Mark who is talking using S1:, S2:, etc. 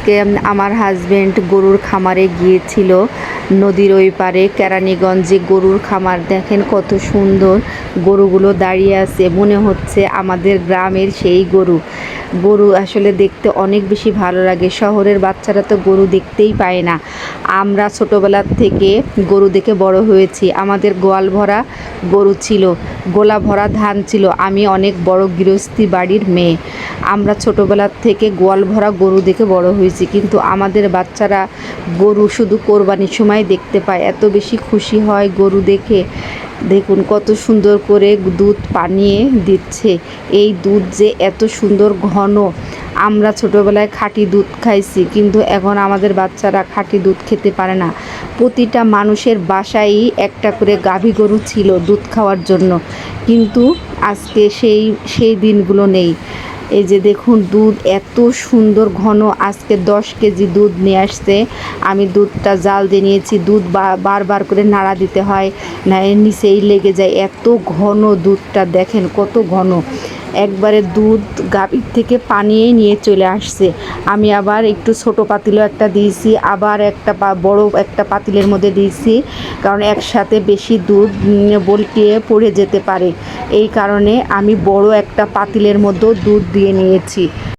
S1: আজকে আমার হাজবেন্ড গরুর খামারে গিয়েছিল নদীর ওই পারে কেরানীগঞ্জে। গরুর খামার দেখেন কত সুন্দর, গরুগুলো দাঁড়িয়ে আছে, মনে হচ্ছে আমাদের গ্রামের সেই গরু। গরু আসলে দেখতে অনেক বেশি ভালো লাগে। শহরের বাচ্চারা তো গরু দেখতেই পায় না। আমরা ছোটোবেলার থেকে গরু দেখে বড় হয়েছি। আমাদের গোয়াল ভরা গরু ছিল, গোলা ভরা ধান ছিল। আমি অনেক বড় গৃহস্থী বাড়ির মেয়ে। আমরা ছোটোবেলার থেকে গোয়াল ভরা গরু দেখে বড় হয়েছি, কিন্তু আমাদের বাচ্চারা গরু শুধু কোরবানির সময় দেখতে পায়, এত বেশি খুশি হয় গরু দেখে। দেখুন কত সুন্দর করে দুধ পানিয়ে দিচ্ছে। এই দুধ যে এত সুন্দর ঘন। আমরা ছোটোবেলায় খাঁটি দুধ খাইছি, কিন্তু এখন আমাদের বাচ্চারা খাঁটি দুধ খেতে পারে না। প্রতিটা মানুষের বাসায়ই একটা করে গাভী গরু ছিল দুধ খাওয়ার জন্য, কিন্তু আজকে সেই দিনগুলো নেই। এই যে দেখুন দুধ এত সুন্দর ঘন। আজকে 10 কেজি দুধ নিয়ে আসছে। আমি দুধটা জাল দিয়ে নিয়েছি। দুধ বারবার করে নাড়া দিতে হয়, না নিচেই লেগে যায়। এত ঘন দুধটা দেখেন কত ঘন। একবারে দুধ গাভীর থেকে পানিয়ে নিয়ে চলে আসছে। আমি আবার একটু ছোট পাতিলও একটা দিয়েছি, আবার একটা বড় একটা পাতিলের মধ্যে দিয়েছি, কারণ একসাথে বেশি দুধ বলটিয়ে পড়ে যেতে পারে। এই কারণে আমি বড় একটা পাতিলের মধ্যেও দুধ দিয়ে নিয়েছি।